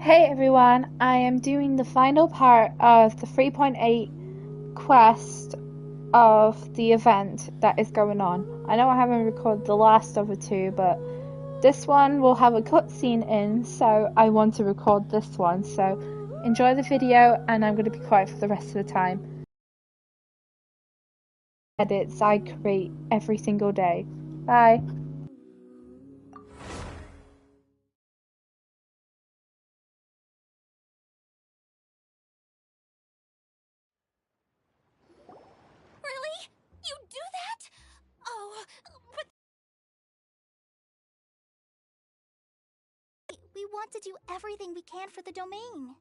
Hey everyone, I am doing the final part of the 3.8 quest of the event that is going on. I know I haven't recorded the last of the two, but this one will have a cutscene in, so I want to record this one. So enjoy the video, and I'm going to be quiet for the rest of the time. Edits I create every single day. Bye. Really? You do that? Oh, but we want to do everything we can for the domain.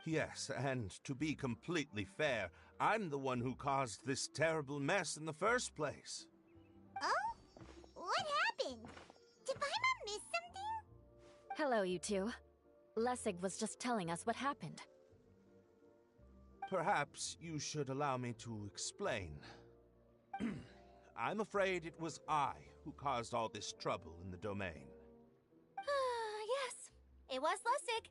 Yes, and to be completely fair, I'm the one who caused this terrible mess in the first place. Oh? What happened? Did Paimon miss something? Hello, you two. Lessig was just telling us what happened. Perhaps you should allow me to explain. I'm afraid it was I who caused all this trouble in the domain. Yes, it was Lessig.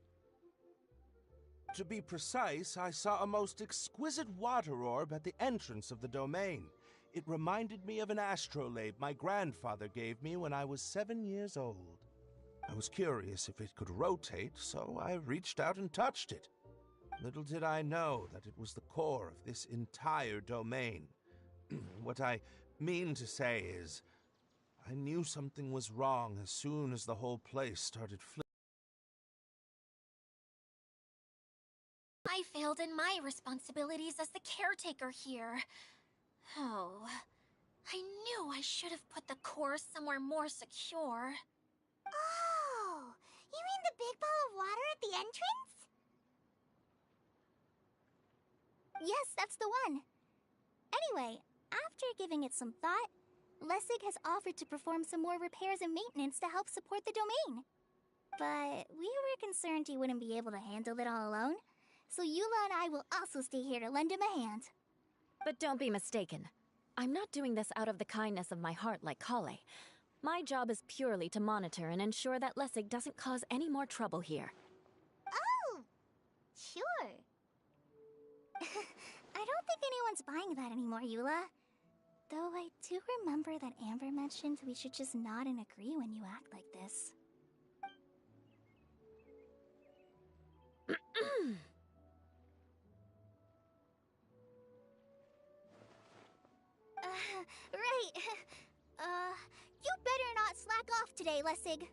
To be precise, I saw a most exquisite water orb at the entrance of the domain. It reminded me of an astrolabe my grandfather gave me when I was 7 years old. I was curious if it could rotate, so I reached out and touched it. Little did I know that it was the core of this entire domain. What I mean to say is, I knew something was wrong as soon as the whole place started flipping. I failed in my responsibilities as the caretaker here. Oh, I knew I should have put the core somewhere more secure. Oh, you mean the big ball of water at the entrance? Yes, that's the one. Anyway, after giving it some thought, Lessig has offered to perform some more repairs and maintenance to help support the domain. But we were concerned he wouldn't be able to handle it all alone, so Eula and I will also stay here to lend him a hand. But don't be mistaken. I'm not doing this out of the kindness of my heart like Kale. My job is purely to monitor and ensure that Lessig doesn't cause any more trouble here. Oh, sure. I don't think anyone's buying that anymore, Eula. Though I do remember that Amber mentioned we should just nod and agree when you act like this. Right. You better not slack off today, Lessig.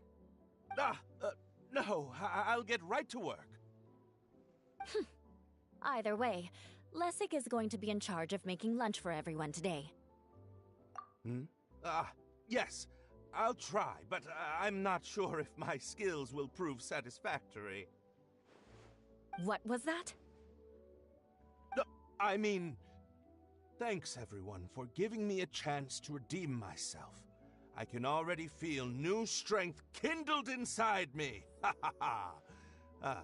No, I'll get right to work. Either way, Lessig is going to be in charge of making lunch for everyone today. Yes, I'll try, but I'm not sure if my skills will prove satisfactory. What was that? No, I mean, thanks everyone for giving me a chance to redeem myself. I can already feel new strength kindled inside me. Ha ha ha.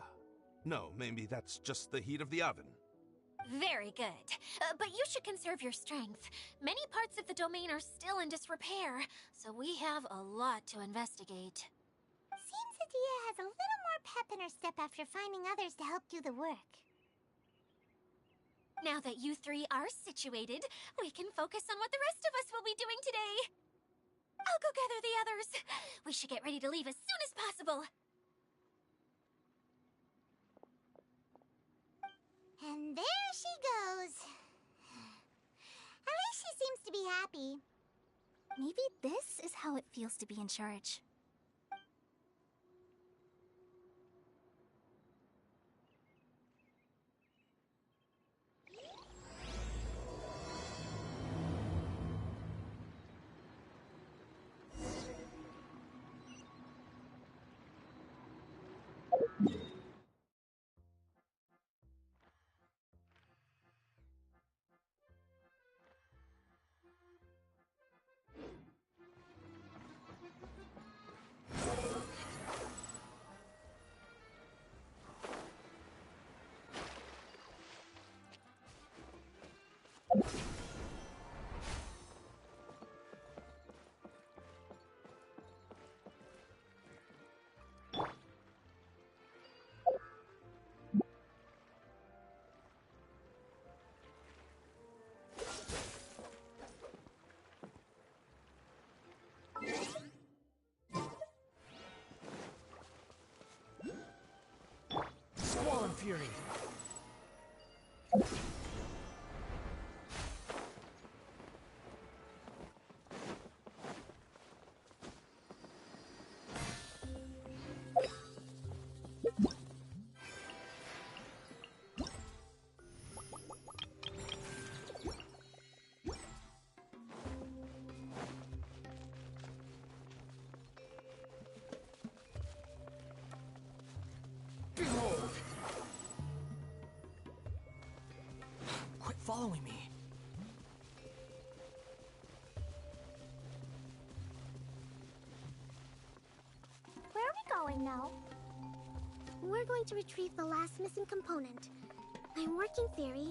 No, maybe that's just the heat of the oven. Very good. But you should conserve your strength. Many parts of the domain are still in disrepair, so we have a lot to investigate. Seems Adia has a little more pep in her step after finding others to help do the work. Now that you three are situated, we can focus on what the rest of us will be doing today. I'll go gather the others. We should get ready to leave as soon as possible. And there she goes. At least she seems to be happy. Maybe this is how it feels to be in charge. Fury. Behold! Quit following me. Where are we going now? We're going to retrieve the last missing component. My working theory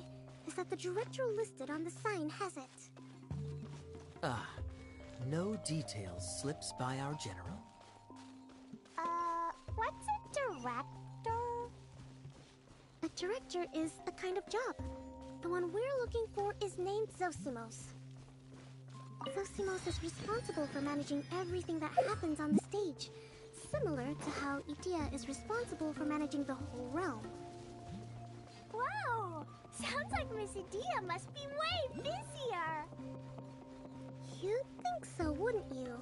is that the director listed on the sign has it. Ah, no details slips by our general. What's a director? A director is a kind of job. The one we're looking for is named Zosimos. Zosimos is responsible for managing everything that happens on the stage, similar to how Idea is responsible for managing the whole realm. Wow! Sounds like Miss Idea must be way busier! You'd think so, wouldn't you?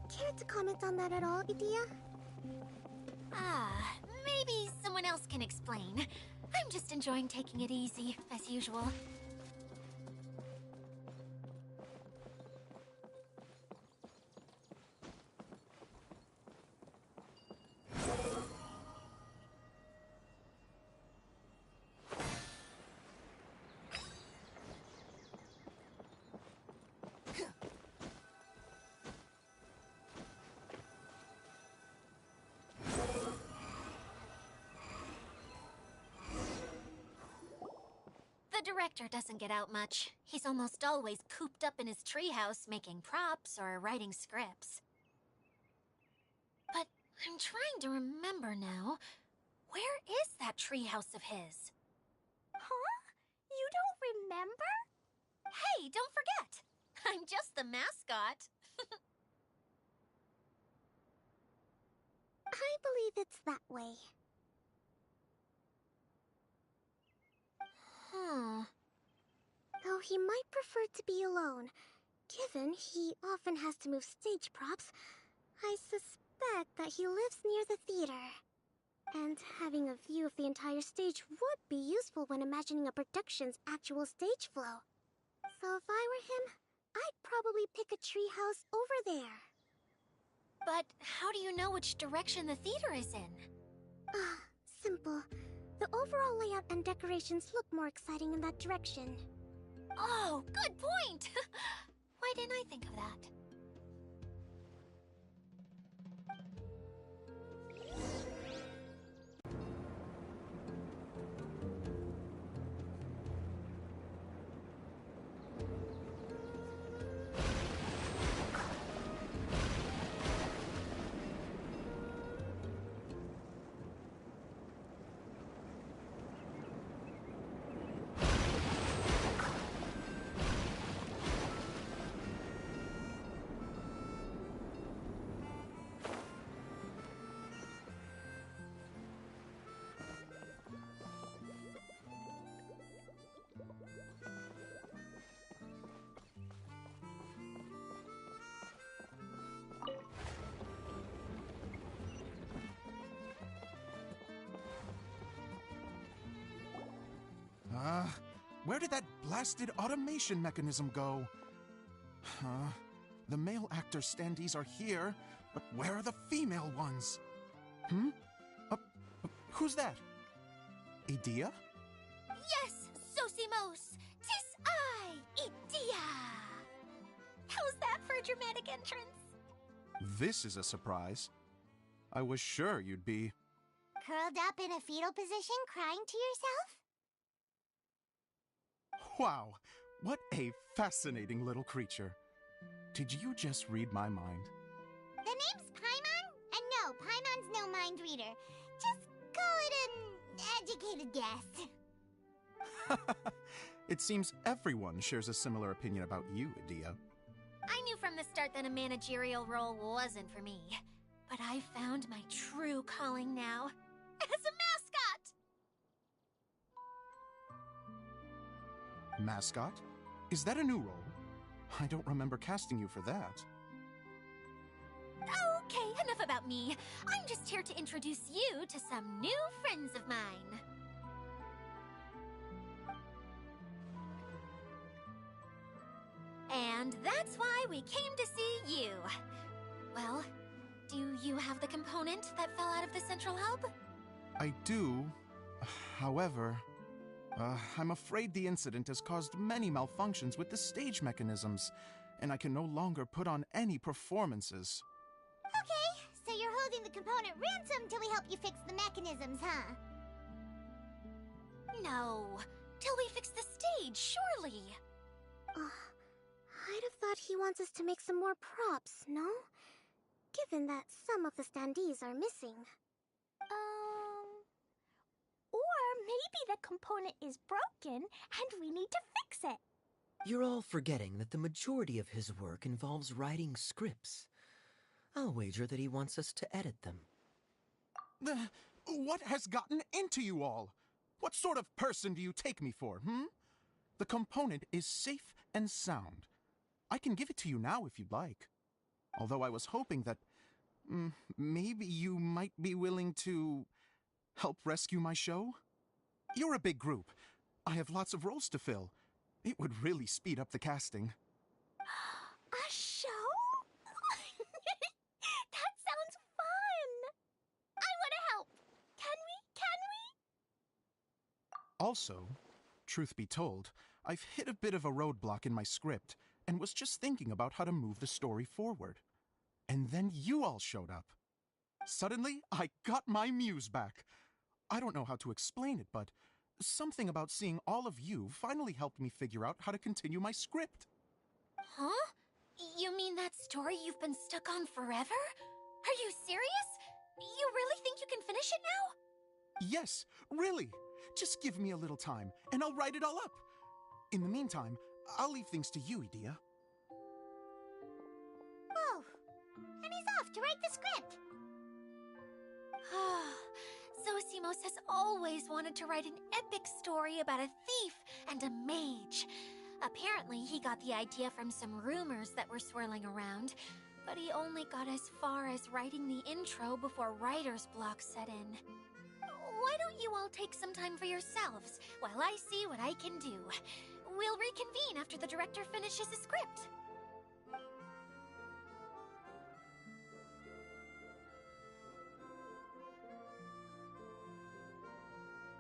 Care to comment on that at all, Idea? Maybe someone else can explain. I'm just enjoying taking it easy, as usual. The director doesn't get out much. He's almost always cooped up in his treehouse making props or writing scripts. But I'm trying to remember now. Where is that treehouse of his? Huh? You don't remember? Hey, don't forget! I'm just the mascot. I believe it's that way. Though he might prefer to be alone, given he often has to move stage props, I suspect that he lives near the theater. And having a view of the entire stage would be useful when imagining a production's actual stage flow. So if I were him, I'd probably pick a treehouse over there. But how do you know which direction the theater is in? Simple. The overall layout and decorations look more exciting in that direction. Oh, good point! Why didn't I think of that? Where did that blasted automation mechanism go? The male actor standees are here, but where are the female ones? Who's that? Idea? Yes, Zosimos! 'Tis I, Idea! How's that for a dramatic entrance? This is a surprise. I was sure you'd be... Curled up in a fetal position, crying to yourself? Wow, what a fascinating little creature. Did you just read my mind? The name's Paimon? And no, Paimon's no mind reader. Just call it an educated guess. It seems everyone shares a similar opinion about you, Idea. I knew from the start that a managerial role wasn't for me. But I found my true calling now. As a mascot! Mascot? Is that a new role? I don't remember casting you for that. Okay, enough about me. I'm just here to introduce you to some new friends of mine. And that's why we came to see you. Well, do you have the component that fell out of the central hub? I do. However, I'm afraid the incident has caused many malfunctions with the stage mechanisms, and I can no longer put on any performances. Okay, so you're holding the component ransom till we help you fix the mechanisms, huh? No, till we fix the stage, surely. I'd have thought he wants us to make some more props, no? Given that some of the standees are missing. Or maybe the component is broken and we need to fix it. You're all forgetting that the majority of his work involves writing scripts. I'll wager that he wants us to edit them. What has gotten into you all? What sort of person do you take me for, The component is safe and sound. I can give it to you now if you'd like. Although I was hoping that maybe you might be willing to help rescue my show? You're a big group. I have lots of roles to fill. It would really speed up the casting. A show? That sounds fun! I want to help! Can we? Also, truth be told, I've hit a bit of a roadblock in my script and was just thinking about how to move the story forward. And then you all showed up. Suddenly, I got my muse back. I don't know how to explain it, but something about seeing all of you finally helped me figure out how to continue my script. Huh? You mean that story you've been stuck on forever? Are you serious? You really think you can finish it now? Yes, really. Just give me a little time, and I'll write it all up. In the meantime, I'll leave things to you, Idia. Oh, and he's off to write the script. Zosimos has always wanted to write an epic story about a thief and a mage. Apparently, he got the idea from some rumors that were swirling around, but he only got as far as writing the intro before writer's block set in. Why don't you all take some time for yourselves while I see what I can do? We'll reconvene after the director finishes his script.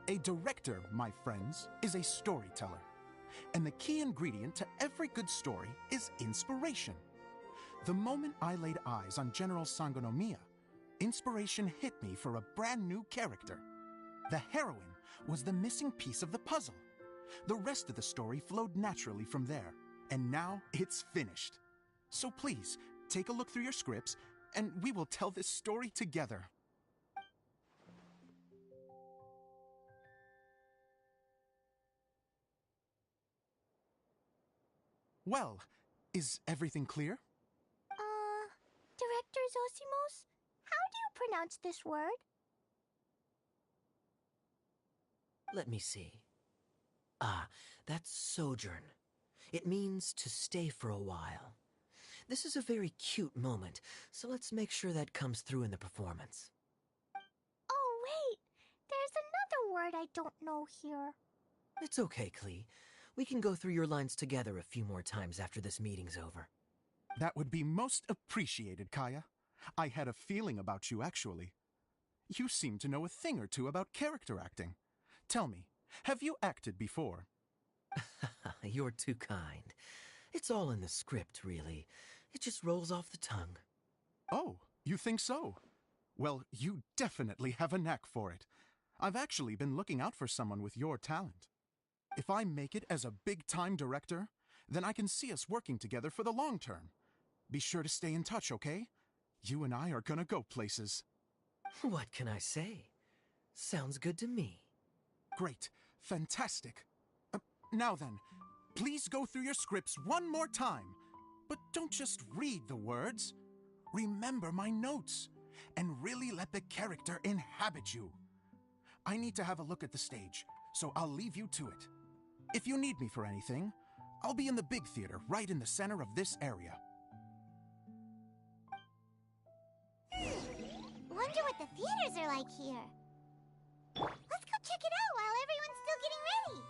A director, my friends, is a storyteller. And the key ingredient to every good story is inspiration. The moment I laid eyes on General Sangonomiya, inspiration hit me for a brand new character. The heroine was the missing piece of the puzzle. The rest of the story flowed naturally from there, and now it's finished. So please, take a look through your scripts, and we will tell this story together. Well, is everything clear? Director Zosimos, how do you pronounce this word? Let me see. Ah, that's sojourn. It means to stay for a while. This is a very cute moment, so let's make sure that comes through in the performance. Oh, wait. There's another word I don't know here. It's okay, Klee. We can go through your lines together a few more times after this meeting's over. That would be most appreciated, Kaya. I had a feeling about you, actually. You seem to know a thing or two about character acting. Tell me, have you acted before? You're too kind. It's all in the script, really. It just rolls off the tongue. Oh, you think so? Well, you definitely have a knack for it. I've actually been looking out for someone with your talent. If I make it as a big-time director, then I can see us working together for the long term. Be sure to stay in touch, okay? You and I are gonna go places. What can I say? Sounds good to me. Great. Fantastic. Now then, please go through your scripts one more time. But don't just read the words. Remember my notes, and really let the character inhabit you. I need to have a look at the stage, so I'll leave you to it. If you need me for anything, I'll be in the big theater right in the center of this area. Wonder what the theaters are like here. Let's go check it out while everyone's still getting ready.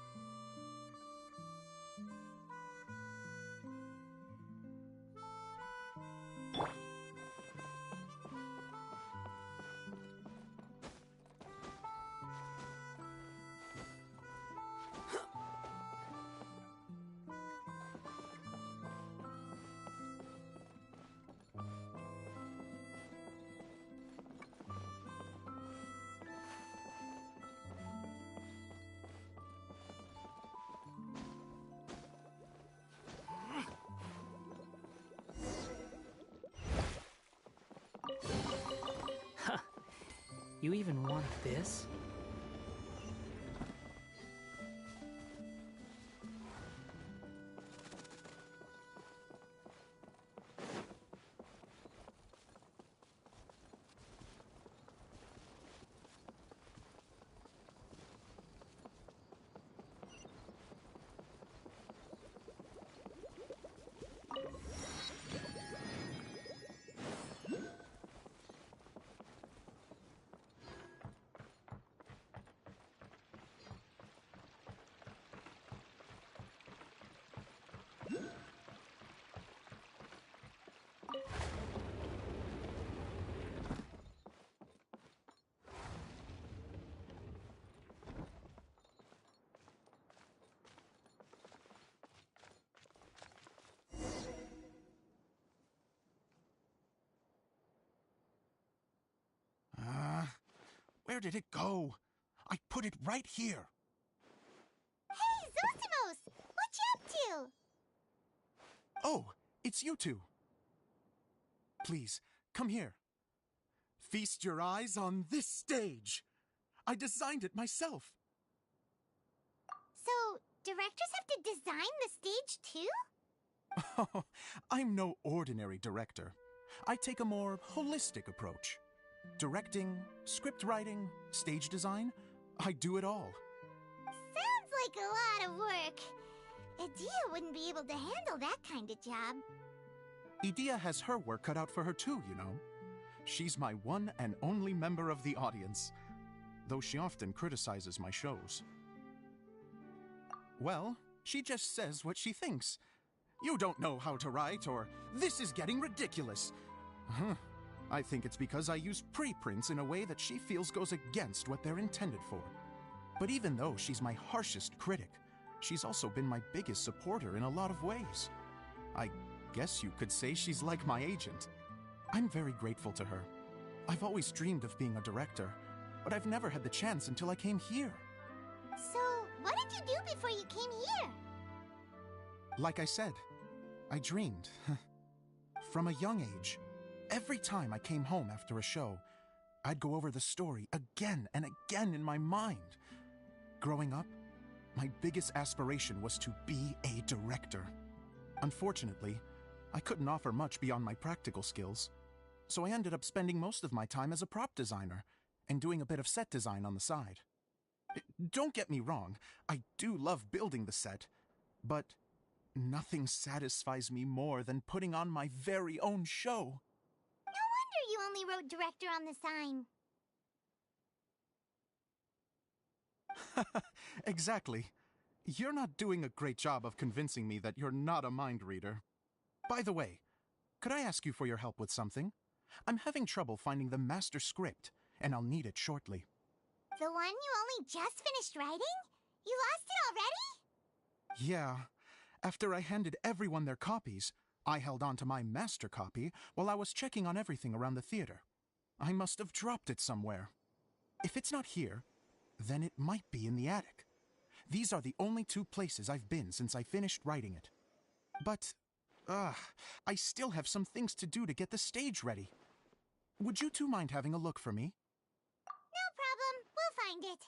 You even want this? Where did it go? I put it right here. Hey, Zosimos! What you up to? Oh, it's you two. Please, come here. Feast your eyes on this stage. I designed it myself. So, directors have to design the stage too? Oh, I'm no ordinary director. I take a more holistic approach. Directing, script writing, stage design, I do it all. Sounds like a lot of work. Adia wouldn't be able to handle that kind of job. Idia has her work cut out for her too, you know. She's my one and only member of the audience, though she often criticizes my shows. Well, she just says what she thinks. You don't know how to write, or this is getting ridiculous. I think it's because I use preprints in a way that she feels goes against what they're intended for. But even though she's my harshest critic, she's also been my biggest supporter in a lot of ways. I guess you could say she's like my agent. I'm very grateful to her. I've always dreamed of being a director, but I've never had the chance until I came here. So, what did you do before you came here? Like I said, I dreamed. From a young age. Every time I came home after a show, I'd go over the story again and again in my mind. Growing up, my biggest aspiration was to be a director. Unfortunately, I couldn't offer much beyond my practical skills, so I ended up spending most of my time as a prop designer and doing a bit of set design on the side. Don't get me wrong, I do love building the set, but nothing satisfies me more than putting on my very own show. No wonder you only wrote director on the sign. Exactly. You're not doing a great job of convincing me that you're not a mind reader. By the way, could I ask you for your help with something? I'm having trouble finding the master script, and I'll need it shortly. The one you only just finished writing? You lost it already? Yeah. After I handed everyone their copies, I held on to my master copy while I was checking on everything around the theater. I must have dropped it somewhere. If it's not here, then it might be in the attic. These are the only two places I've been since I finished writing it. But, I still have some things to do to get the stage ready. Would you two mind having a look for me? No problem. We'll find it.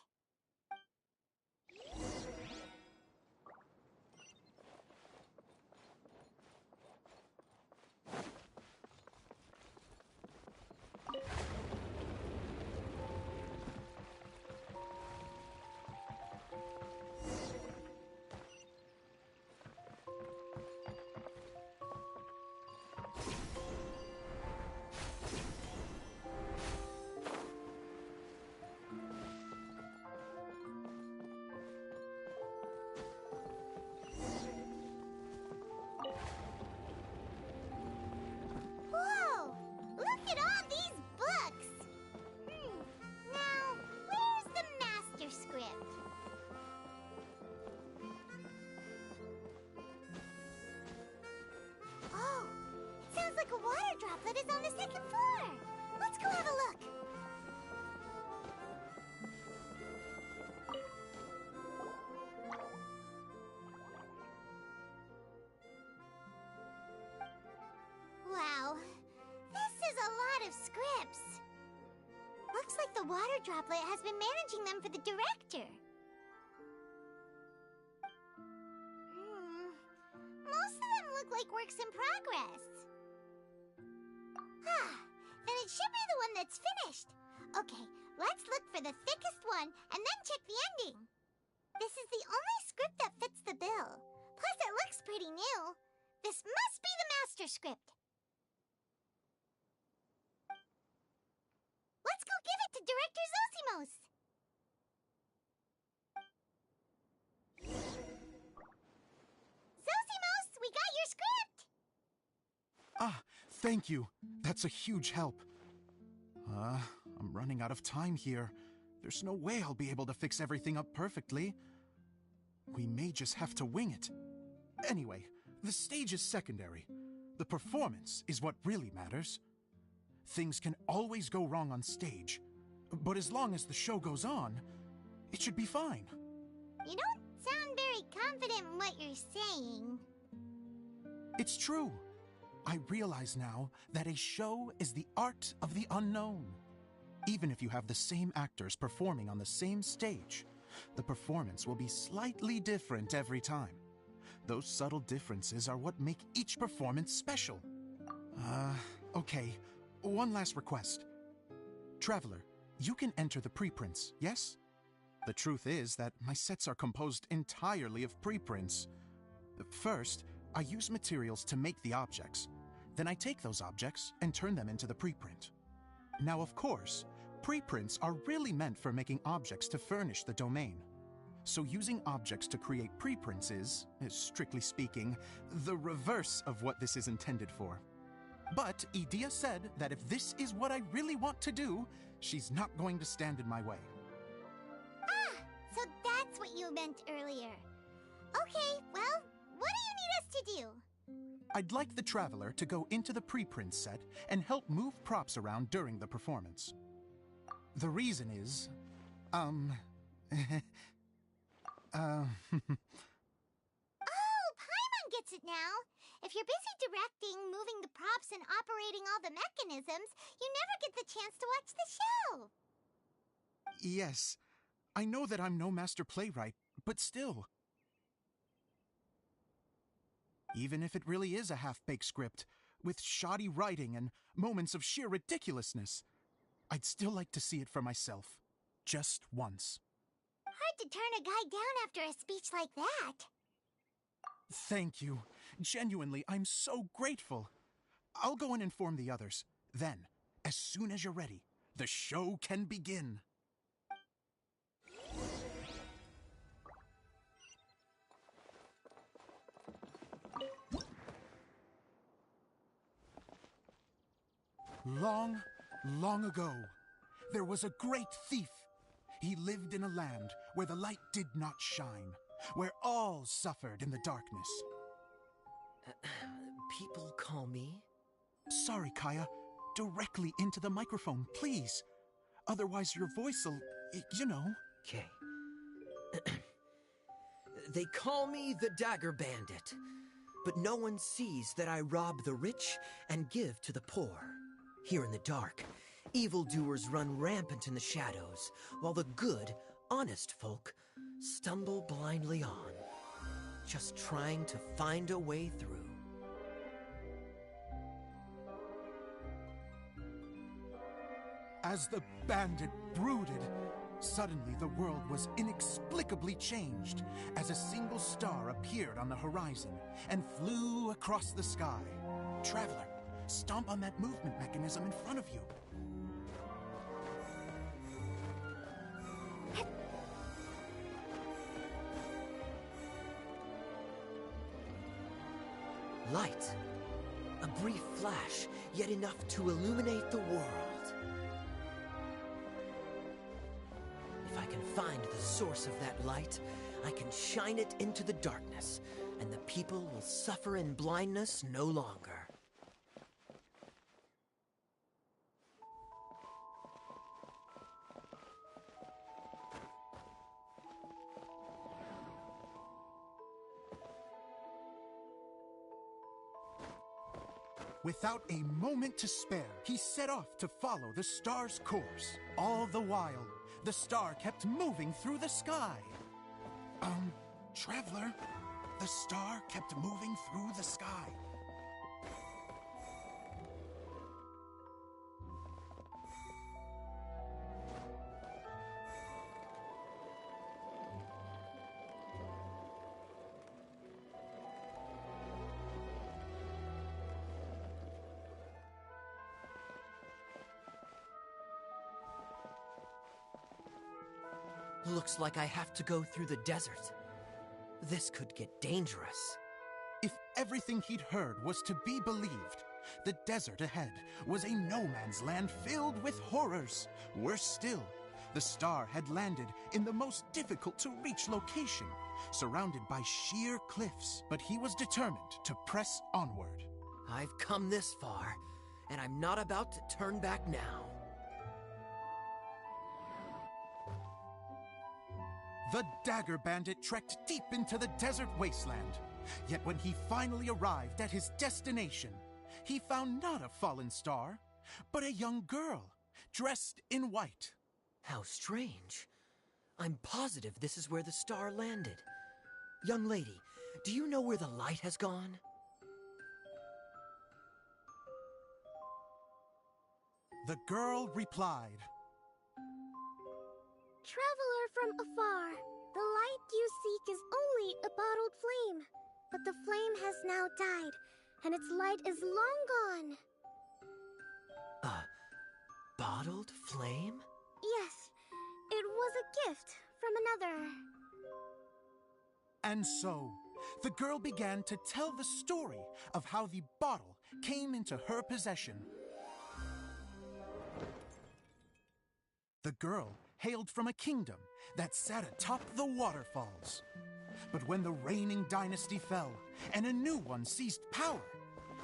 water droplet is on the second floor. Let's go have a look. Wow, this is a lot of scripts. Looks like the water droplet has been managing them for the director. Most of them look like works in progress. Then it should be the one that's finished. Okay, let's look for the thickest one and then check the ending. This is the only script that fits the bill. Plus, it looks pretty new. This must be the master script. Let's go give it to Director Zosimos. Zosimos, we got your script! Ah, thank you. That's a huge help. I'm running out of time here. There's no way I'll be able to fix everything up perfectly. We may just have to wing it. Anyway, the stage is secondary. The performance is what really matters. Things can always go wrong on stage, but as long as the show goes on, it should be fine. You don't sound very confident in what you're saying. It's true. I realize now that a show is the art of the unknown. Even if you have the same actors performing on the same stage, the performance will be slightly different every time. Those subtle differences are what make each performance special. Okay. One last request. Traveler, you can enter the preprints, yes? The truth is that my sets are composed entirely of preprints. First, I use materials to make the objects. Then I take those objects and turn them into the preprint. Now, of course, preprints are really meant for making objects to furnish the domain. So using objects to create preprints is, strictly speaking, the reverse of what this is intended for. But Edea said that if this is what I really want to do, she's not going to stand in my way. So that's what you meant earlier. Okay, well, what do you need us to do? I'd like the Traveler to go into the preprint set and help move props around during the performance. The reason is, Oh, Paimon gets it now. If you're busy directing, moving the props, and operating all the mechanisms, you never get the chance to watch the show. Yes, I know that I'm no master playwright, but still. Even if it really is a half-baked script, with shoddy writing and moments of sheer ridiculousness, I'd still like to see it for myself. Just once. Hard to turn a guy down after a speech like that. Thank you. Genuinely, I'm so grateful. I'll go and inform the others. Then, as soon as you're ready, the show can begin. Long, long ago, there was a great thief. He lived in a land where the light did not shine, where all suffered in the darkness. People call me? Sorry, Kaya. Directly into the microphone, please. Otherwise your voice'll, you know. Okay. They call me the Dagger Bandit, but no one sees that I rob the rich and give to the poor. Here in the dark, evildoers run rampant in the shadows, while the good, honest folk stumble blindly on, just trying to find a way through. As the bandit brooded, suddenly the world was inexplicably changed as a single star appeared on the horizon and flew across the sky. Traveler, stomp on that movement mechanism in front of you. Light. A brief flash, yet enough to illuminate the world. If I can find the source of that light, I can shine it into the darkness, and the people will suffer in blindness no longer. Without a moment to spare, he set off to follow the star's course. All the while, the star kept moving through the sky. Traveler, the star kept moving through the sky. Looks like I have to go through the desert. This could get dangerous. If everything he'd heard was to be believed, the desert ahead was a no-man's land filled with horrors. Worse still, the star had landed in the most difficult-to-reach location, surrounded by sheer cliffs. But he was determined to press onward. I've come this far, and I'm not about to turn back now. The Dagger Bandit trekked deep into the desert wasteland. Yet when he finally arrived at his destination, he found not a fallen star, but a young girl, dressed in white. How strange. I'm positive this is where the star landed. Young lady, do you know where the light has gone? The girl replied, Traveler from afar, the light you seek is only a bottled flame. But the flame has now died, and its light is long gone. A bottled flame? Yes, it was a gift from another. And so, the girl began to tell the story of how the bottle came into her possession. The girl hailed from a kingdom that sat atop the waterfalls. But when the reigning dynasty fell and a new one seized power,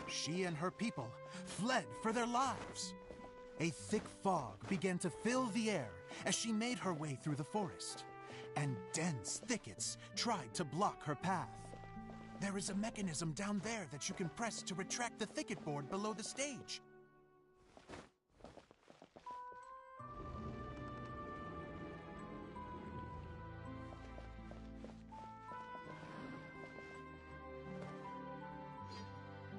she and her people fled for their lives. A thick fog began to fill the air as she made her way through the forest, and dense thickets tried to block her path. There is a mechanism down there that you can press to retract the thicket board below the stage.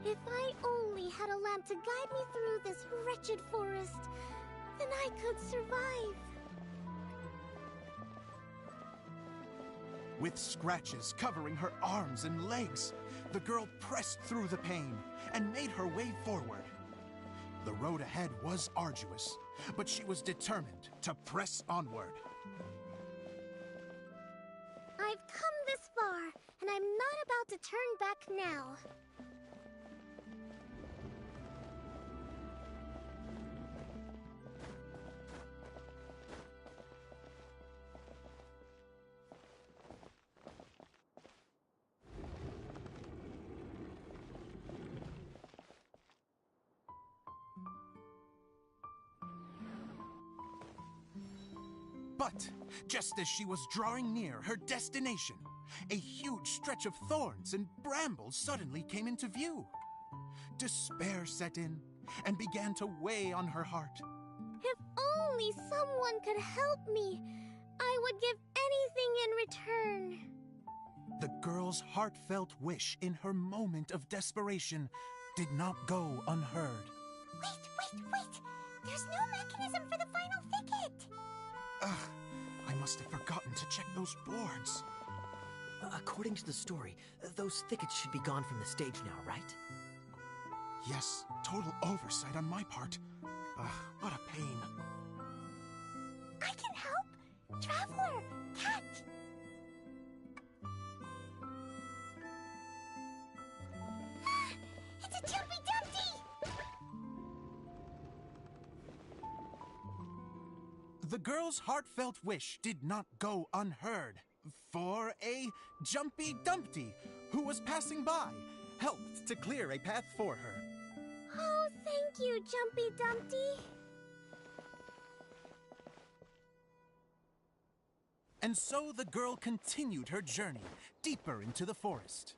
If I only had a lamp to guide me through this wretched forest, then I could survive. With scratches covering her arms and legs, the girl pressed through the pain and made her way forward. The road ahead was arduous, but she was determined to press onward. I've come this far, and I'm not about to turn back now. But just as she was drawing near her destination, a huge stretch of thorns and brambles suddenly came into view. Despair set in and began to weigh on her heart. If only someone could help me, I would give anything in return. The girl's heartfelt wish in her moment of desperation did not go unheard. Wait! There's no mechanism for the final thicket! I must have forgotten to check those boards. According to the story, those thickets should be gone from the stage now, right? Yes, total oversight on my part. What a pain. I can help! Traveler! Catch! It's a Jumpy Dumpty! The girl's heartfelt wish did not go unheard, for a Jumpy Dumpty who was passing by helped to clear a path for her. Oh, thank you, Jumpy Dumpty. And so the girl continued her journey deeper into the forest.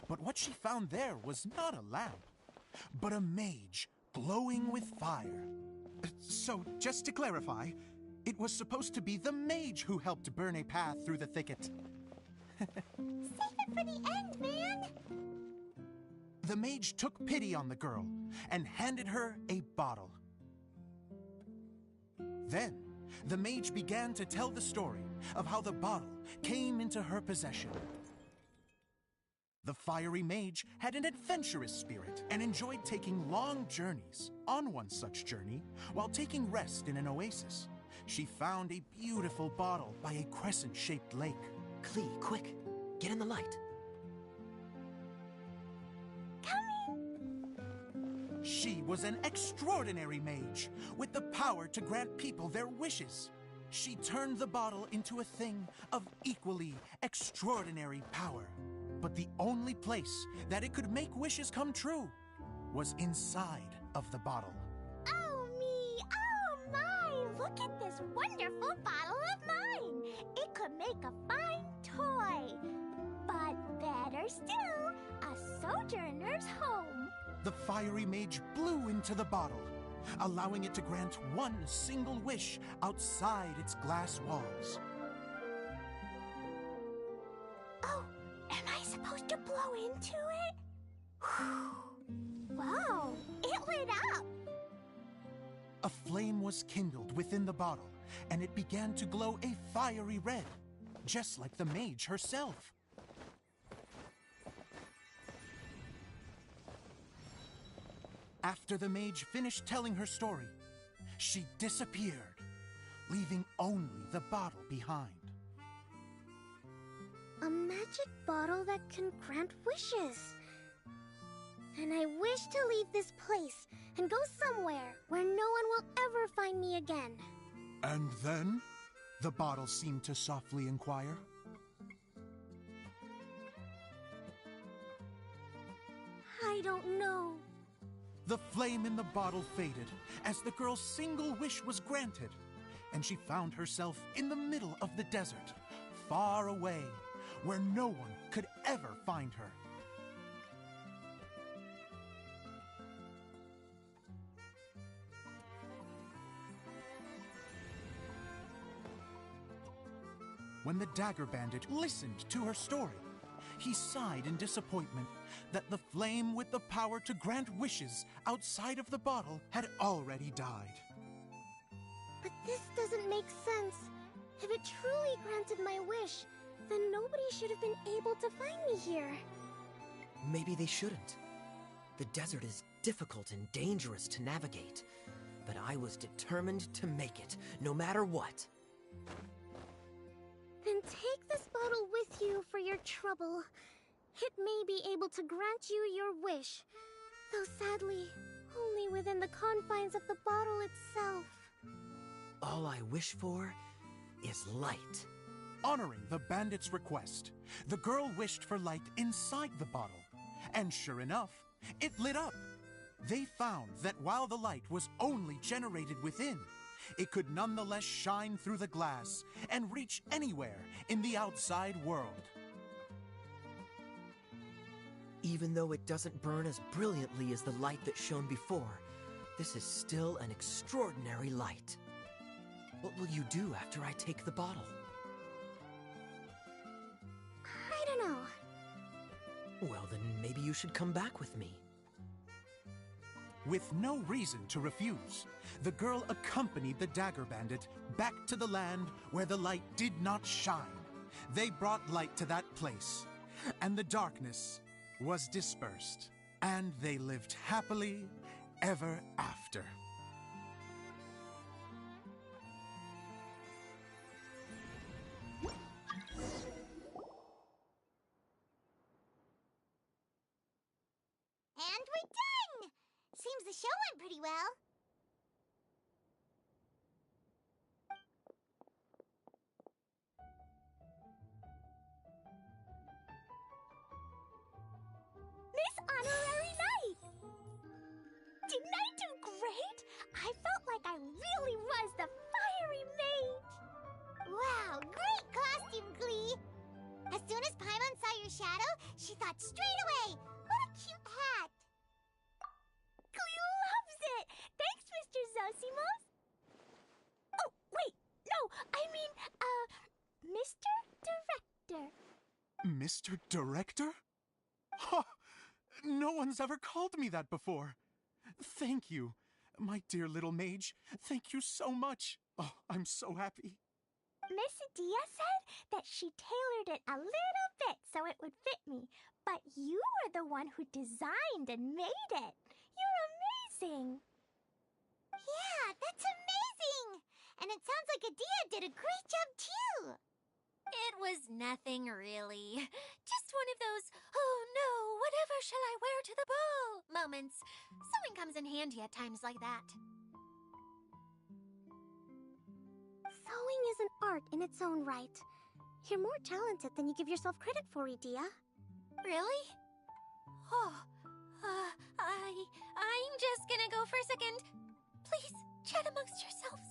But what she found there was not a lamp, but a mage glowing with fire. So, just to clarify, it was supposed to be the mage who helped burn a path through the thicket. Save it for the end, man! The mage took pity on the girl and handed her a bottle. Then, the mage began to tell the story of how the bottle came into her possession. The fiery mage had an adventurous spirit and enjoyed taking long journeys. On one such journey, while taking rest in an oasis, she found a beautiful bottle by a crescent-shaped lake. Klee, quick! Get in the light. She was an extraordinary mage, with the power to grant people their wishes. She turned the bottle into a thing of equally extraordinary power. But the only place that it could make wishes come true was inside of the bottle. Oh me, oh my! Look at this wonderful bottle of mine! It could make a fine toy. But better still, a sojourner's home. The fiery mage blew into the bottle, allowing it to grant one single wish outside its glass walls. Oh, am I supposed to blow into it? Wow, it lit up! A flame was kindled within the bottle, and it began to glow a fiery red, just like the mage herself. After the mage finished telling her story, she disappeared, leaving only the bottle behind. A magic bottle that can grant wishes. Then I wish to leave this place and go somewhere where no one will ever find me again. And then? The bottle seemed to softly inquire. I don't know. The flame in the bottle faded as the girl's single wish was granted, and she found herself in the middle of the desert, far away, where no one could ever find her. When the Dagger Bandit listened to her story, he sighed in disappointment that the flame with the power to grant wishes outside of the bottle had already died. But this doesn't make sense. If it truly granted my wish, then nobody should have been able to find me here. Maybe they shouldn't. The desert is difficult and dangerous to navigate, but I was determined to make it, no matter what. Then take this bottle with you for your trouble. It may be able to grant you your wish, though sadly, only within the confines of the bottle itself. All I wish for is light. Honoring the bandit's request, the girl wished for light inside the bottle, and sure enough, it lit up. They found that while the light was only generated within, it could nonetheless shine through the glass and reach anywhere in the outside world. Even though it doesn't burn as brilliantly as the light that shone before, this is still an extraordinary light. What will you do after I take the bottle? I don't know. Well, then maybe you should come back with me. With no reason to refuse, the girl accompanied the Dagger Bandit back to the land where the light did not shine. They brought light to that place, and the darkness was dispersed, and they lived happily ever after. And we're done! Seems the show went pretty well. Miss Honorary Knight! Didn't I do great? I felt like I really was the fiery mage! Wow, great costume, Glee! As soon as Paimon saw your shadow, she thought straight away, what a cute hat! Mr. Director? Huh! No one's ever called me that before. Thank you. My dear little mage, thank you so much. Oh, I'm so happy. Miss Dia said that she tailored it a little bit so it would fit me, but you were the one who designed and made it. You're amazing. Yeah, that's amazing! And it sounds like Adia did a great job too! It was nothing really. Just one of those, oh no, whatever shall I wear to the ball moments. Sewing comes in handy at times like that. Sewing is an art in its own right. You're more talented than you give yourself credit for, Dia. Really? Oh, I'm just gonna go for a second. Please, chat amongst yourselves.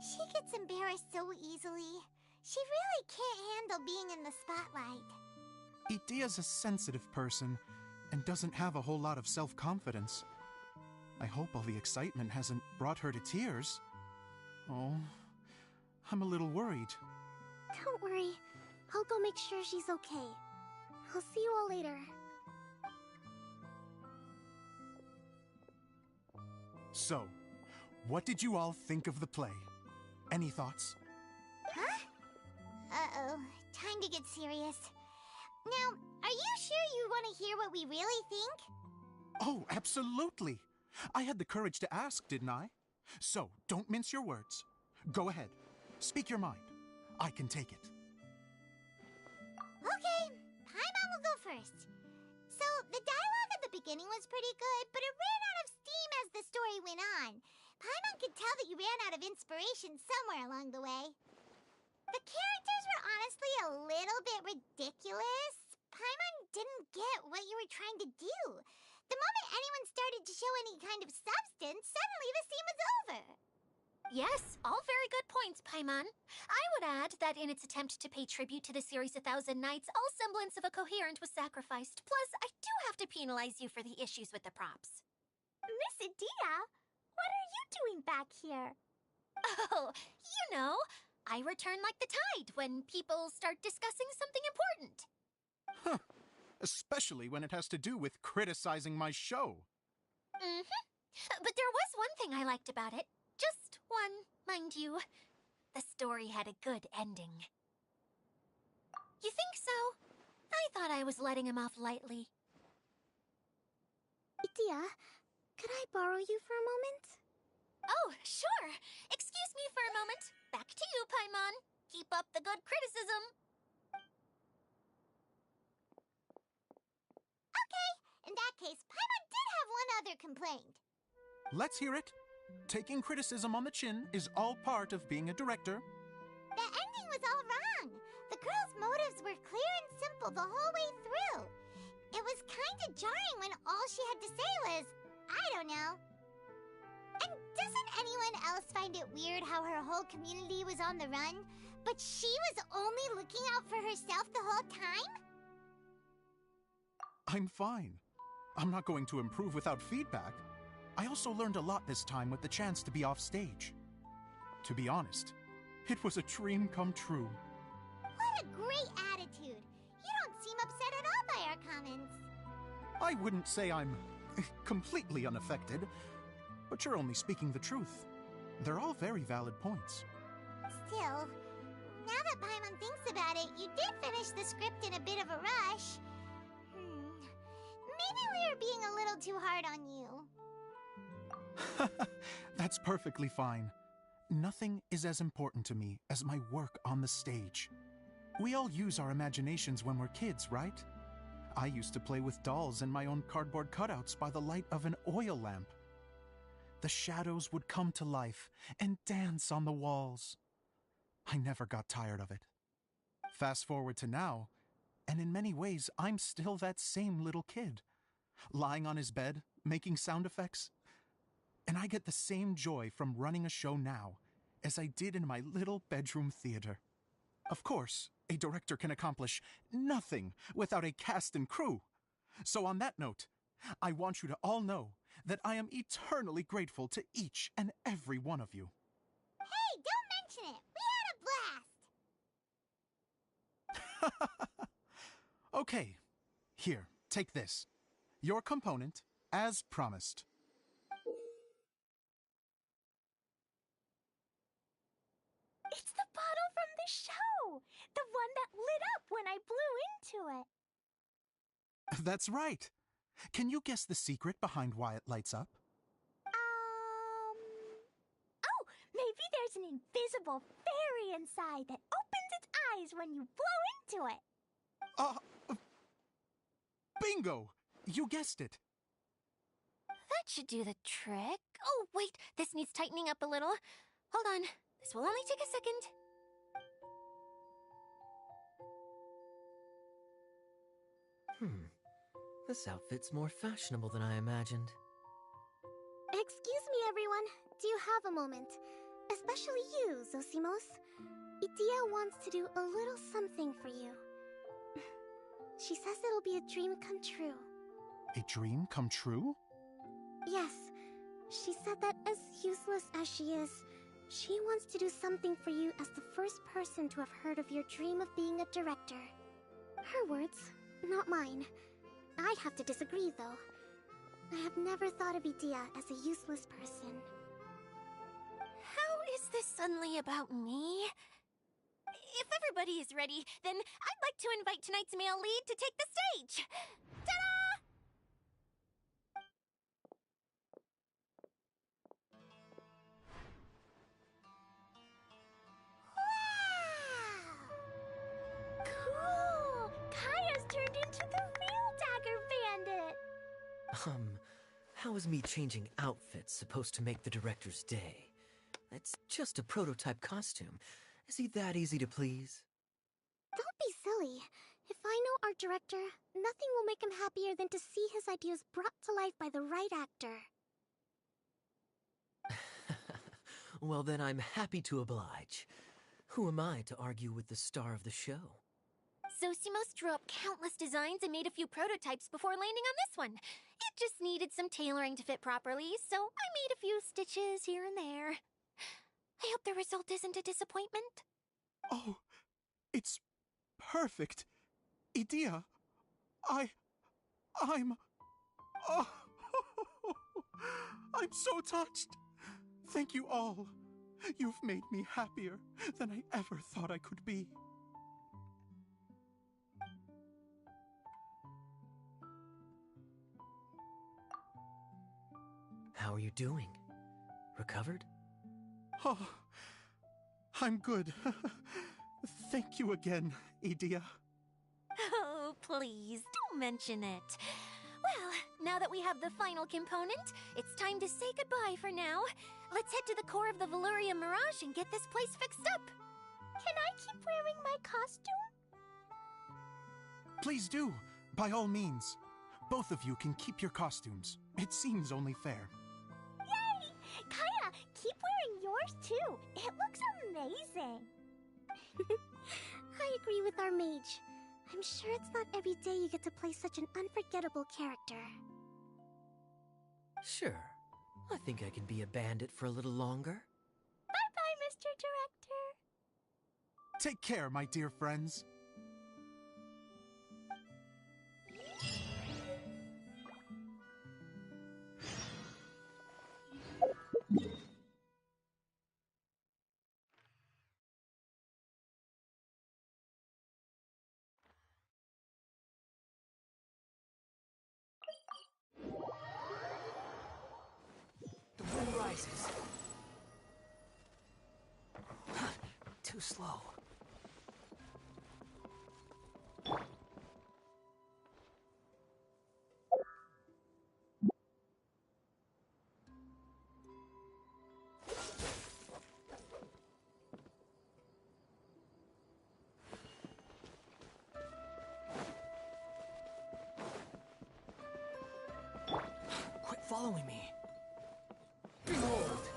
She gets embarrassed so easily. She really can't handle being in the spotlight. Idia's a sensitive person and doesn't have a whole lot of self-confidence. I hope all the excitement hasn't brought her to tears. Oh, I'm a little worried. Don't worry. I'll go make sure she's okay. I'll see you all later. So, what did you all think of the play? Any thoughts? Huh? Uh-oh. Time to get serious. Now, are you sure you want to hear what we really think? Oh, absolutely. I had the courage to ask, didn't I? So, don't mince your words. Go ahead. Speak your mind. I can take it. Okay, Paimon will go first. So, the dialogue at the beginning was pretty good, but it ran out of steam as the story went on. Paimon could tell that you ran out of inspiration somewhere along the way. The characters were honestly a little bit ridiculous. Paimon didn't get what you were trying to do. The moment anyone started to show any kind of substance, suddenly the scene was over. Yes, all very good points, Paimon. I would add that in its attempt to pay tribute to the series 1,000 Nights, all semblance of a coherent was sacrificed. Plus, I do have to penalize you for the issues with the props. Miss Dia, what are you doing back here? Oh, you know, I return like the tide when people start discussing something important. Huh. Especially when it has to do with criticizing my show. Mm-hmm. But there was one thing I liked about it. Just one, mind you. The story had a good ending. You think so? I thought I was letting him off lightly. Dia, could I borrow you for a moment? Oh, sure. Excuse me for a moment. Back to you, Paimon. Keep up the good criticism. Okay, in that case, Paimon did have one other complaint. Let's hear it. Taking criticism on the chin is all part of being a director. The ending was all wrong. The girl's motives were clear and simple the whole way through. It was kind of jarring when all she had to say was, I don't know. And doesn't anyone else find it weird how her whole community was on the run, but she was only looking out for herself the whole time? I'm fine. I'm not going to improve without feedback. I also learned a lot this time with the chance to be off stage. To be honest, it was a dream come true. What a great attitude. You don't seem upset at all by our comments. I wouldn't say I'm completely unaffected, but you're only speaking the truth. They're all very valid points. Still, now that Paimon thinks about it, you did finish the script in a bit of a rush. Maybe we were being a little too hard on you. That's perfectly fine. Nothing is as important to me as my work on the stage. We all use our imaginations when we're kids, right? I used to play with dolls and my own cardboard cutouts by the light of an oil lamp. The shadows would come to life and dance on the walls. I never got tired of it. Fast forward to now, and in many ways, I'm still that same little kid, lying on his bed, making sound effects. And I get the same joy from running a show now as I did in my little bedroom theater. Of course, a director can accomplish nothing without a cast and crew. So on that note, I want you to all know that I am eternally grateful to each and every one of you. Hey, don't mention it. We had a blast. Okay, here, take this. Your component, as promised. It's the bottle from the show! The one that lit up when I blew into it. That's right. Can you guess the secret behind why it lights up? Oh, maybe there's an invisible fairy inside that opens its eyes when you blow into it. Bingo! You guessed it. That should do the trick. Oh, wait, this needs tightening up a little. Hold on, this will only take a second. This outfit's more fashionable than I imagined. Excuse me, everyone. Do you have a moment? Especially you, Zosimos. Idia wants to do a little something for you. She says it'll be a dream come true. A dream come true? Yes. She said that as useless as she is, she wants to do something for you as the first person to have heard of your dream of being a director. Her words, not mine. I have to disagree, though. I have never thought of Idia as a useless person. How is this suddenly about me? If everybody is ready, then I'd like to invite tonight's male lead to take the stage. Ta-da! Cool! Kaya's turned into the real Dagger Bandit! How is me changing outfits supposed to make the director's day? It's just a prototype costume. Is he that easy to please? Don't be silly. If I know our director, nothing will make him happier than to see his ideas brought to life by the right actor. Well, then I'm happy to oblige. Who am I to argue with the star of the show? Zosimos drew up countless designs and made a few prototypes before landing on this one. It just needed some tailoring to fit properly, so I made a few stitches here and there. I hope the result isn't a disappointment. Oh, it's perfect. Idia, I'm... Oh, I'm so touched. Thank you all. You've made me happier than I ever thought I could be. How are you doing? Recovered? Oh, I'm good. Thank you again, Idia. Oh, please, don't mention it. Well, now that we have the final component, it's time to say goodbye for now. Let's head to the core of the Valuria Mirage and get this place fixed up. Can I keep wearing my costume? Please do, by all means. Both of you can keep your costumes. It seems only fair. Yay! Kaya, keep wearing yours too. It looks amazing. I agree with our mage. I'm sure it's not every day you get to play such an unforgettable character. Sure. I think I can be a bandit for a little longer. Bye-bye, Mr. Director. Take care, my dear friends. The wind rises. Too slow. Quit following me. Behold!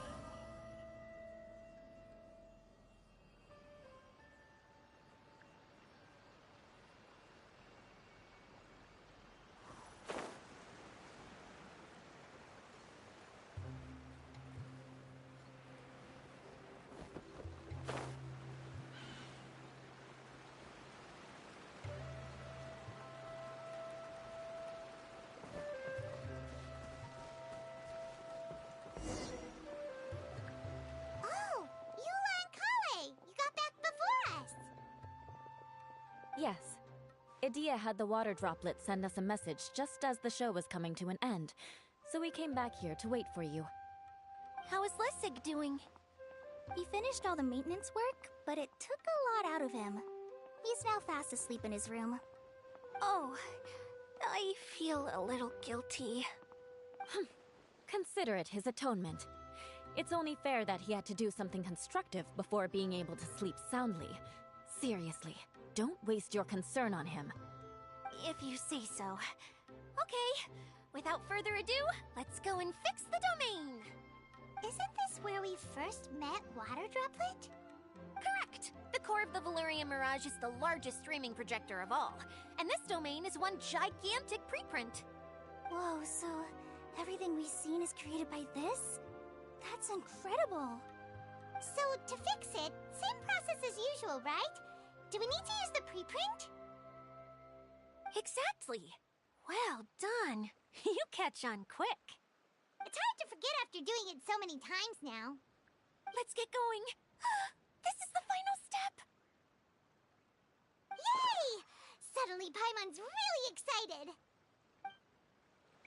Yes. Idea had the water droplet send us a message just as the show was coming to an end, so we came back here to wait for you. How is Lessig doing? He finished all the maintenance work, but it took a lot out of him. He's now fast asleep in his room. Oh, I feel a little guilty. Consider it his atonement. It's only fair that he had to do something constructive before being able to sleep soundly. Seriously, don't waste your concern on him. If you say so. Okay, without further ado, let's go and fix the domain! Isn't this where we first met Water Droplet? Correct! The core of the Valerian Mirage is the largest streaming projector of all, and this domain is one gigantic preprint. Whoa, so everything we've seen is created by this? That's incredible! So, to fix it, same process as usual, right? Do we need to use the preprint? Exactly! Well done! You catch on quick. It's hard to forget after doing it so many times now. Let's get going. This is the final step! Yay! Suddenly Paimon's really excited!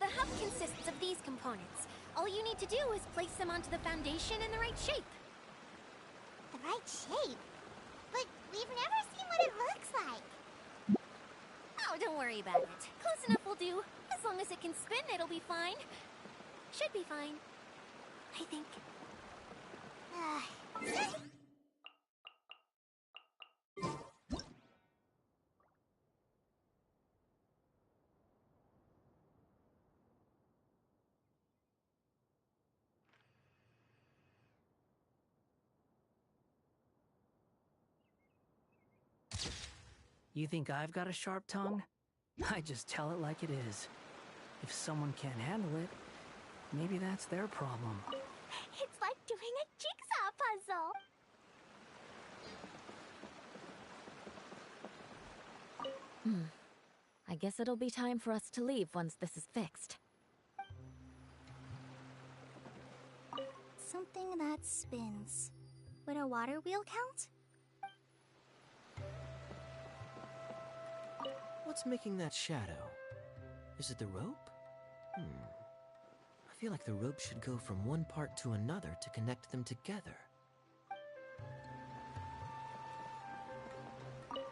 The hub consists of these components. All you need to do is place them onto the foundation in the right shape. The right shape? But we've never seen what it looks like. Oh, don't worry about it. Close enough will do. As long as it can spin, it'll be fine. Should be fine. I think. You think I've got a sharp tongue? I just tell it like it is. If someone can't handle it, maybe that's their problem. It's like doing a jigsaw puzzle. I guess it'll be time for us to leave once this is fixed. Something that spins. Would a water wheel count? What's making that shadow? Is it the rope? I feel like the rope should go from one part to another to connect them together. If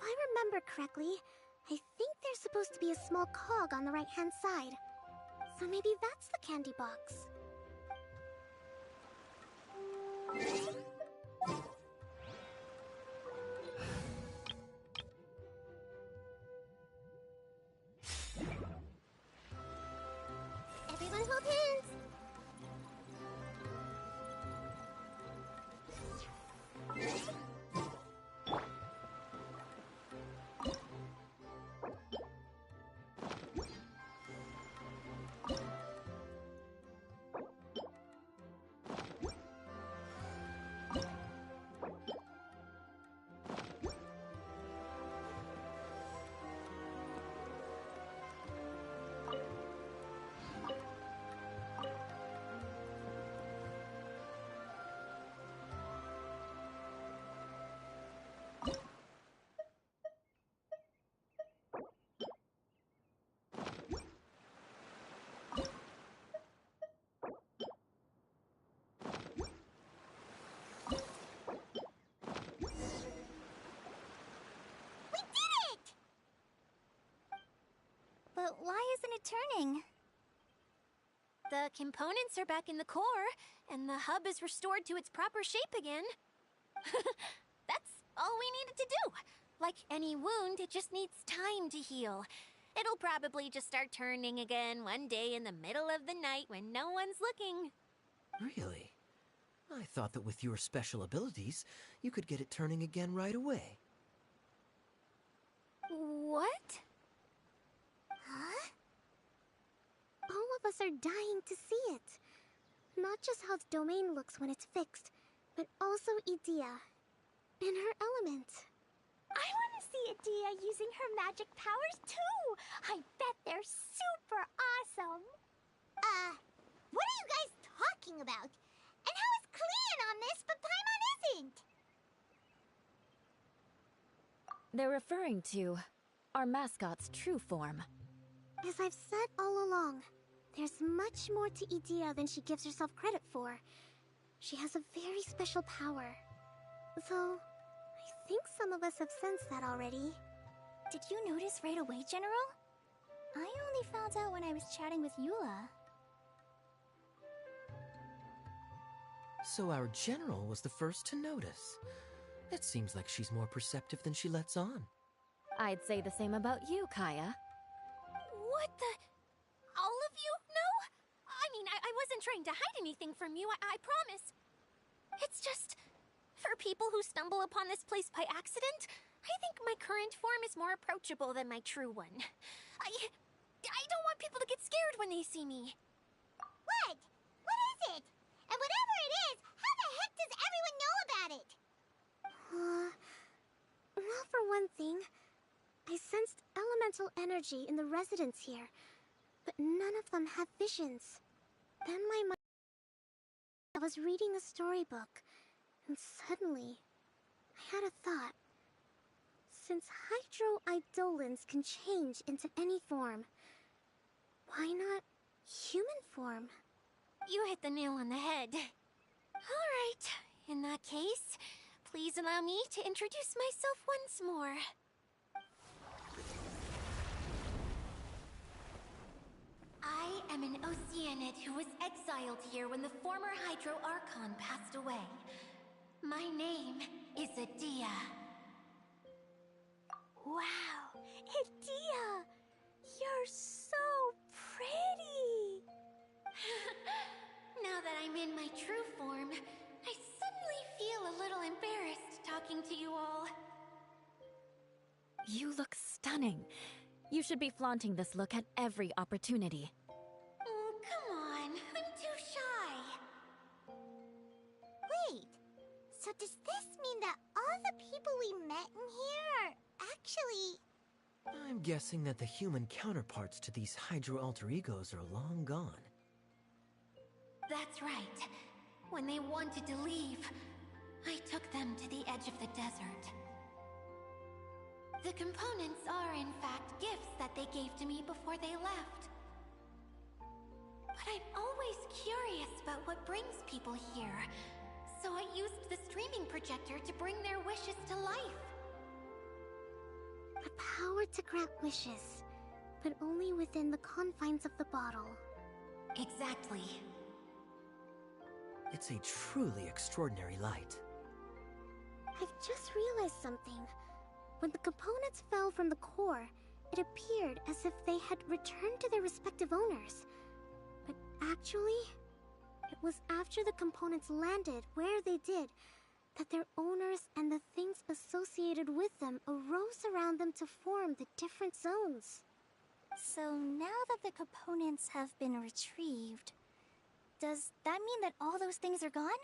I remember correctly, I think there's supposed to be a small cog on the right-hand side. So maybe that's the candy box. Everyone hold hands. But why isn't it turning? The components are back in the core, and the hub is restored to its proper shape again. That's all we needed to do. Like any wound, it just needs time to heal. It'll probably just start turning again one day in the middle of the night when no one's looking. Really? I thought that with your special abilities, you could get it turning again right away. What? Huh? All of us are dying to see it. Not just how the domain looks when it's fixed, but also Idea. In her element. I want to see Adia using her magic powers too. I bet they're super awesome. What are you guys talking about? And how is Clean on this but Paimon isn't? They're referring to our mascot's true form. As I've said all along, there's much more to Edea than she gives herself credit for. She has a very special power. Though, I think some of us have sensed that already. Did you notice right away, General? I only found out when I was chatting with Eula. So our general was the first to notice. It seems like she's more perceptive than she lets on. I'd say the same about you, Kaya. What the... All of you? No? I mean, I wasn't trying to hide anything from you, I promise. It's just... For people who stumble upon this place by accident, I think my current form is more approachable than my true one. I don't want people to get scared when they see me. What? What is it? And whatever it is, how the heck does everyone know about it? Well, for one thing, I sensed elemental energy in the residents here, but none of them have visions. Then my mind... I was reading a storybook, and suddenly, I had a thought. Since hydro-eidolons can change into any form, why not human form? You hit the nail on the head. Alright, in that case, please allow me to introduce myself once more. I am an Oceanid who was exiled here when the former Hydro Archon passed away. My name is Edea. Wow, Edea! You're so pretty! Now that I'm in my true form, I suddenly feel a little embarrassed talking to you all. You look stunning. You should be flaunting this look at every opportunity. Oh, come on. I'm too shy. Wait, so does this mean that all the people we met in here are actually... I'm guessing that the human counterparts to these Hydro alter egos are long gone. That's right. When they wanted to leave, I took them to the edge of the desert. The components are, in fact, gifts that they gave to me before they left. But I'm always curious about what brings people here, so I used the streaming projector to bring their wishes to life. The power to grant wishes, but only within the confines of the bottle. Exactly. It's a truly extraordinary light. I've just realized something. When the components fell from the core, it appeared as if they had returned to their respective owners. But actually, it was after the components landed where they did that their owners and the things associated with them arose around them to form the different zones. So now that the components have been retrieved, does that mean that all those things are gone?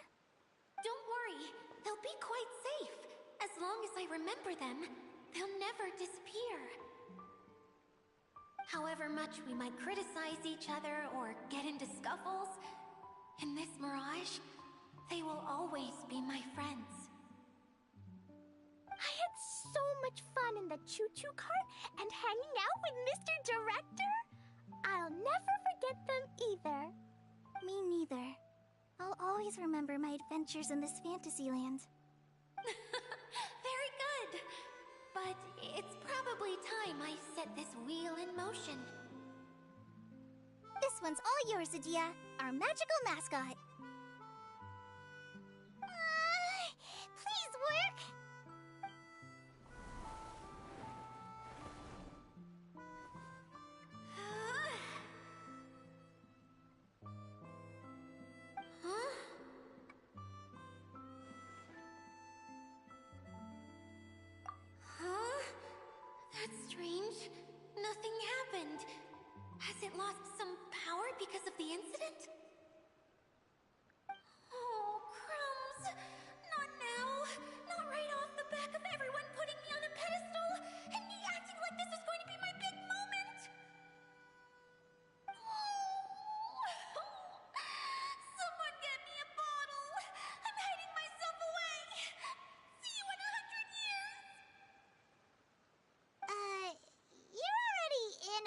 Don't worry, they'll be quite safe. As long as I remember them, they'll never disappear. However much we might criticize each other or get into scuffles, in this mirage, they will always be my friends. I had so much fun in the choo-choo cart and hanging out with Mr. Director. I'll never forget them either. Me neither. I'll always remember my adventures in this Fantasyland. Very good. But it's probably time I set this wheel in motion. This one's all yours, Edea, our magical mascot. Please work. Huh? Huh? That's strange. Nothing happened. Has it lost some power because of the incident?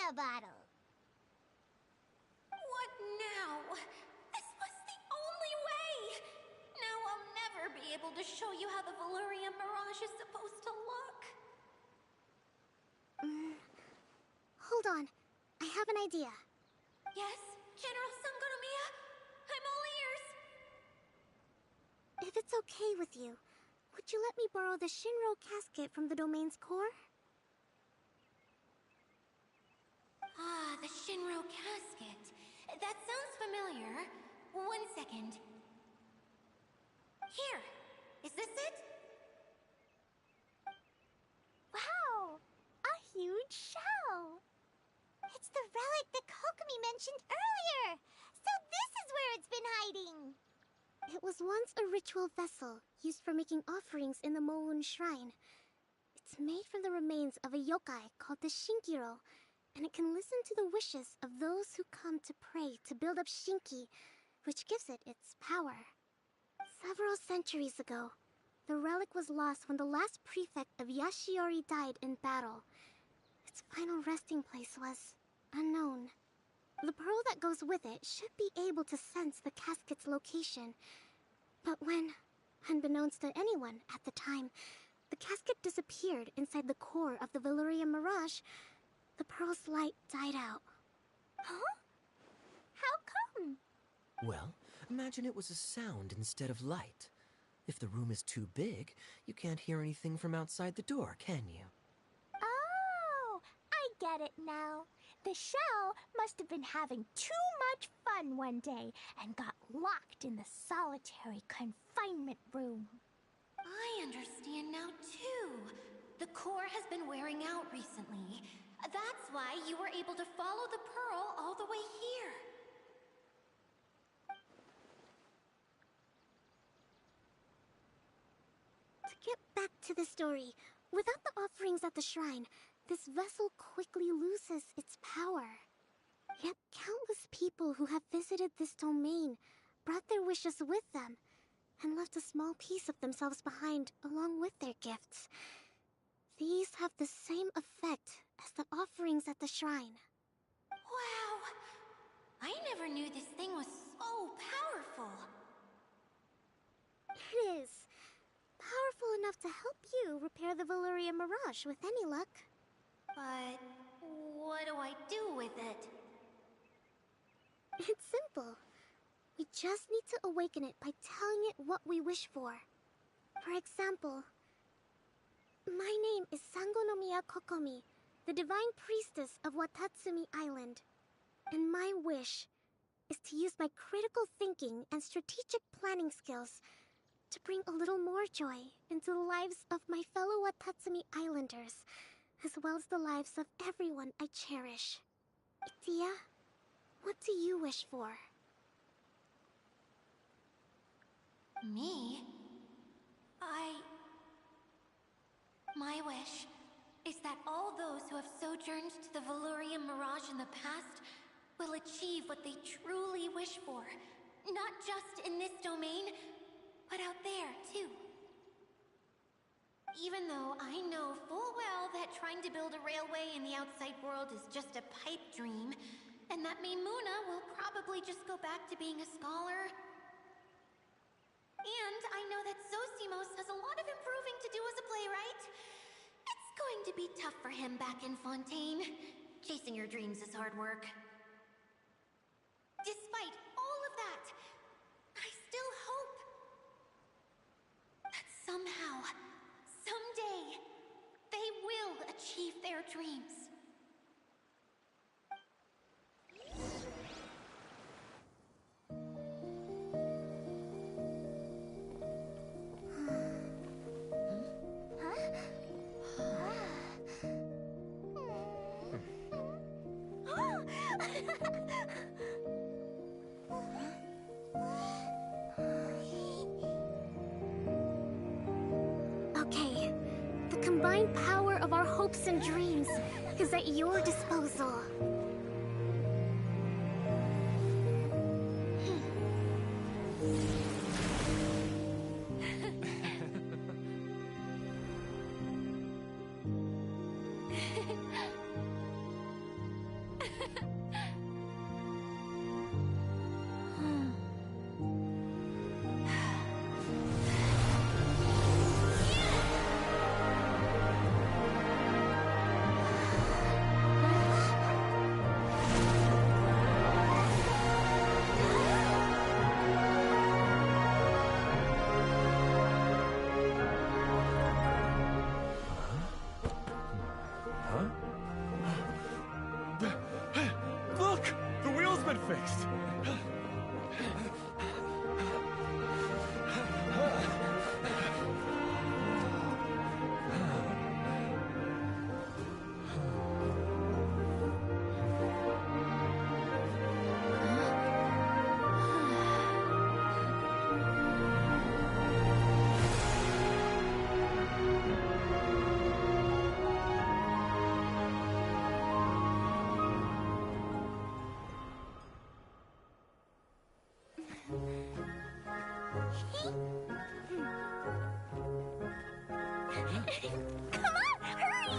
Domiya bottle. What now? This was the only way! Now I'll never be able to show you how the Valurian Mirage is supposed to look. Hold on. I have an idea. Yes, General Sangonomiya? I'm all ears! If it's okay with you, would you let me borrow the Shinro casket from the domain's core? Ah, the Shinro casket. That sounds familiar. 1 second. Here! Is this it? Wow! A huge shell! It's the relic that Kokomi mentioned earlier! So this is where it's been hiding! It was once a ritual vessel used for making offerings in the Moon Shrine. It's made from the remains of a yokai called the Shinkiro, and it can listen to the wishes of those who come to pray to build up Shinki, which gives it its power. Several centuries ago, the relic was lost when the last prefect of Yashiori died in battle. Its final resting place was unknown. The pearl that goes with it should be able to sense the casket's location. But when, unbeknownst to anyone at the time, the casket disappeared inside the core of the Valurian Mirage, the pearl's light died out. Huh? How come? Well, imagine it was a sound instead of light. If the room is too big, you can't hear anything from outside the door, can you? Oh, I get it now. The shell must have been having too much fun one day and got locked in the solitary confinement room. I understand now, too. The core has been wearing out recently. That's why you were able to follow the pearl all the way here. To get back to the story, without the offerings at the shrine, this vessel quickly loses its power. Yet countless people who have visited this domain brought their wishes with them and left a small piece of themselves behind along with their gifts. These have the same effect as the offerings at the shrine. Wow! I never knew this thing was so powerful. It is. Powerful enough to help you repair the Valurian Mirage with any luck. But what do I do with it? It's simple. We just need to awaken it by telling it what we wish for. For example, my name is Sangonomiya Kokomi, the divine priestess of Watatsumi Island. And my wish is to use my critical thinking and strategic planning skills to bring a little more joy into the lives of my fellow Watatsumi Islanders, as well as the lives of everyone I cherish. Itia, what do you wish for? Me? My wish is that all those who have sojourned to the Valurian Mirage in the past will achieve what they truly wish for. Not just in this domain, but out there, too. Even though I know full well that trying to build a railway in the outside world is just a pipe dream, and that Maimuna will probably just go back to being a scholar. And I know that Zosimos has a lot of improving to do as a playwright. It's going to be tough for him back in Fontaine. Chasing your dreams is hard work. Despite all of that, I still hope that somehow, someday, they will achieve their dreams. Okay, the combined power of our hopes and dreams is at your disposal. been fixed. Come on, hurry!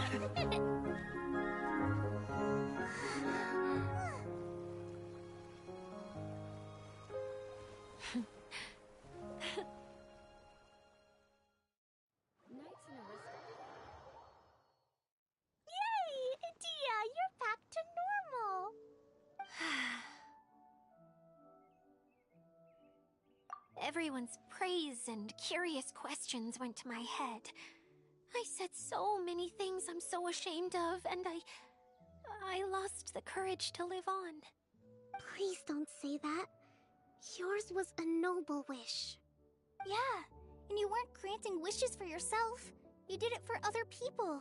Yay! Dia, you're back to normal. Everyone's praise and curious questions went to my head. I said so many things I'm so ashamed of, and I lost the courage to live on. Please don't say that. Yours was a noble wish. Yeah, and you weren't granting wishes for yourself. You did it for other people.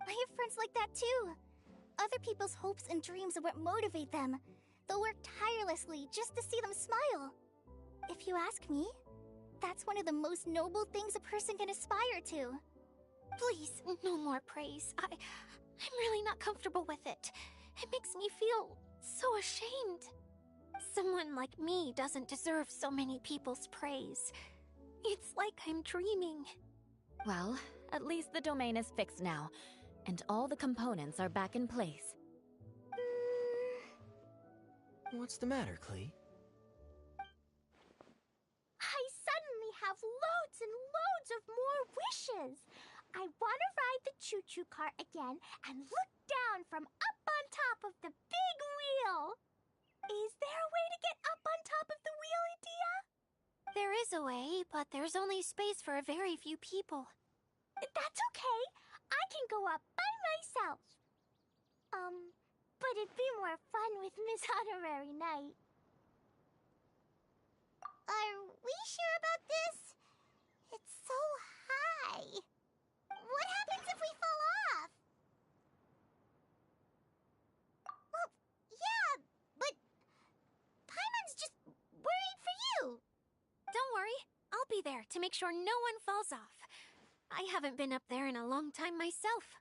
I have friends like that too. Other people's hopes and dreams are what motivate them. They'll work tirelessly just to see them smile. If you ask me, that's one of the most noble things a person can aspire to. Please, no more praise. I'm really not comfortable with it. It makes me feel so ashamed. Someone like me doesn't deserve so many people's praise. It's like I'm dreaming. Well, at least the domain is fixed now, and all the components are back in place. What's the matter, Klee? I suddenly have loads and loads of more wishes. I want to ride the choo-choo cart again and look down from up on top of the big wheel. Is there a way to get up on top of the wheel, Dia? There is a way, but there's only space for a very few people. That's okay. I can go up by myself. But it'd be more fun with Miss Honorary Knight. Are we sure about this? It's so high. What happens if we fall off? Well, yeah, but Paimon's just worried for you. Don't worry, I'll be there to make sure no one falls off. I haven't been up there in a long time myself.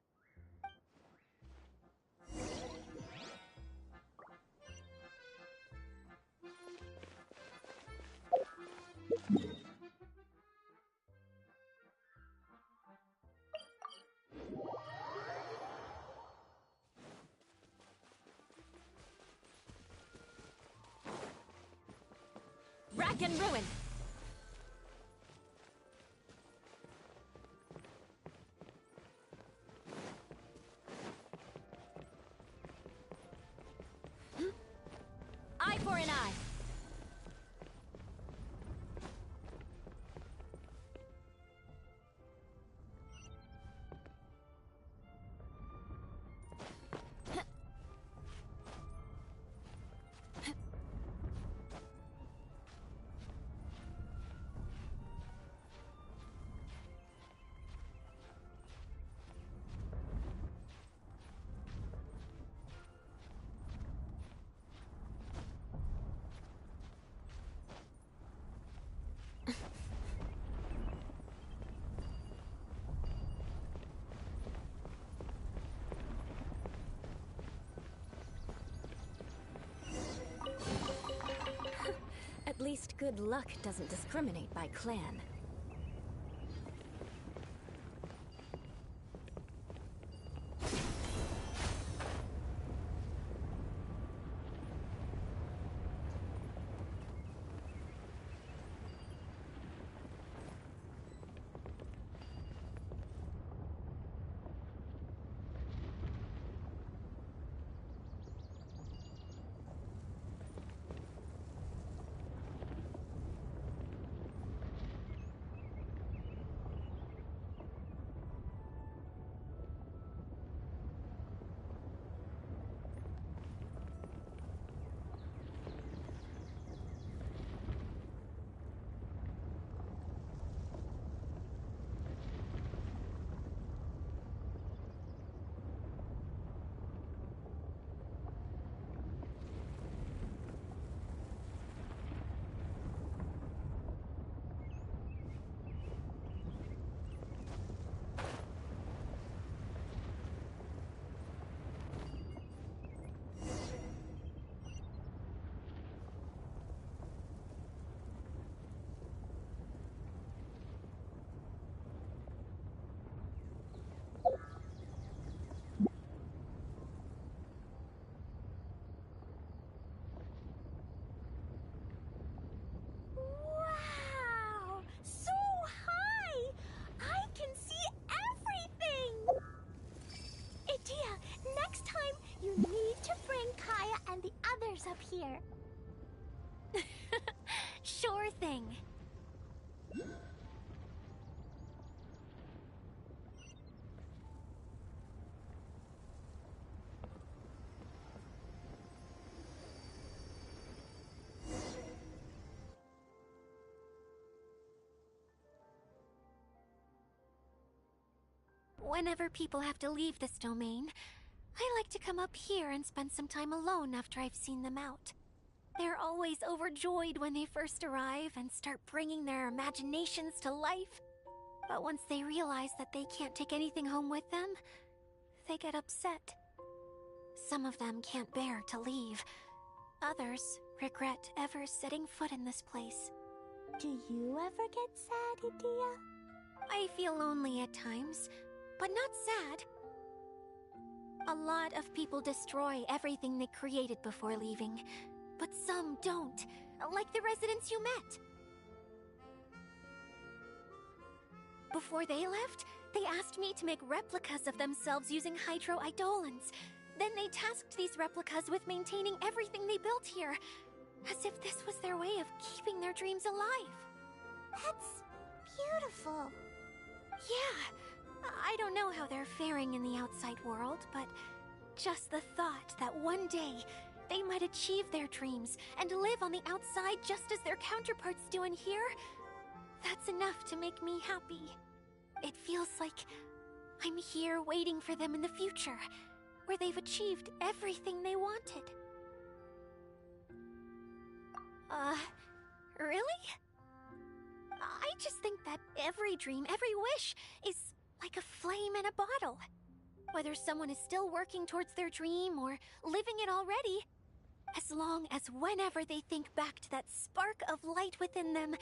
Rack and ruin! Eye for an eye! At least good luck doesn't discriminate by clan. adventures up here. Sure thing. Whenever people have to leave this domain, I like to come up here and spend some time alone after I've seen them out. They're always overjoyed when they first arrive and start bringing their imaginations to life. But once they realize that they can't take anything home with them, they get upset. Some of them can't bear to leave. Others regret ever setting foot in this place. Do you ever get sad, Idia? I feel lonely at times, but not sad. A lot of people destroy everything they created before leaving, but some don't, like the residents you met. Before they left, they asked me to make replicas of themselves using hydro-eidolons. Then they tasked these replicas with maintaining everything they built here, as if this was their way of keeping their dreams alive. That's beautiful. Yeah. I don't know how they're faring in the outside world, but just the thought that one day they might achieve their dreams and live on the outside just as their counterparts do in here, that's enough to make me happy. It feels like I'm here waiting for them in the future, where they've achieved everything they wanted. Really? I just think that every dream, every wish is like a flame in a bottle. Whether someone is still working towards their dream or living it already, as long as whenever they think back to that spark of light within them,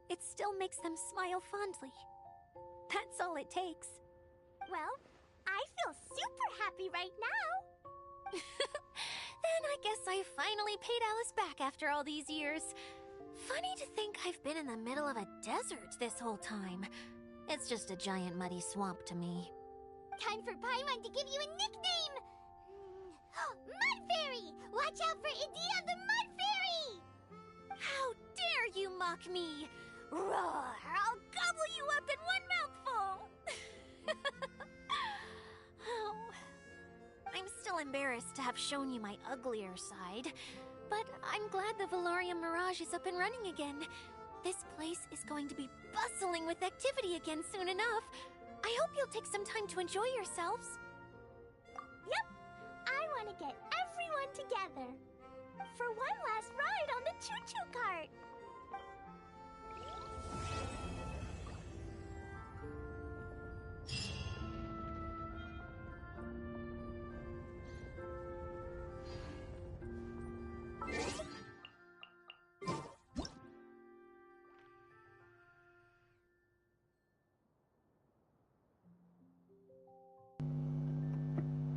it still makes them smile fondly. That's all it takes. Well, I feel super happy right now. Then I guess I finally paid Alice back after all these years. Funny to think I've been in the middle of a desert this whole time. It's just a giant muddy swamp to me. Time for Paimon to give you a nickname! Mud Fairy! Watch out for Idia the Mud Fairy! How dare you mock me! Roar! I'll gobble you up in one mouthful! Oh, I'm still embarrassed to have shown you my uglier side, but I'm glad the Valorium Mirage is up and running again. This place is going to be bustling with activity again soon enough. I hope you'll take some time to enjoy yourselves. Yep, I want to get everyone together for one last ride on the choo-choo cart.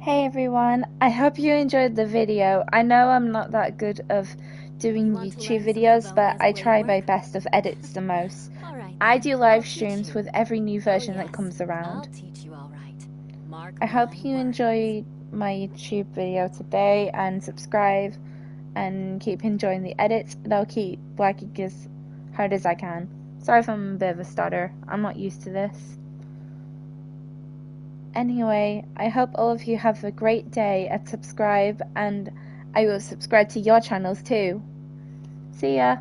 Hey everyone, I hope you enjoyed the video. I know I'm not that good of doing YouTube videos, but I try my best of edits the most. I do live streams with every new version that comes around. I hope you enjoyed my YouTube video today and subscribe and keep enjoying the edits, and I'll keep working as hard as I can. Sorry if I'm a bit of a stutter, I'm not used to this. Anyway, I hope all of you have a great day and subscribe, and I will subscribe to your channels too. See ya!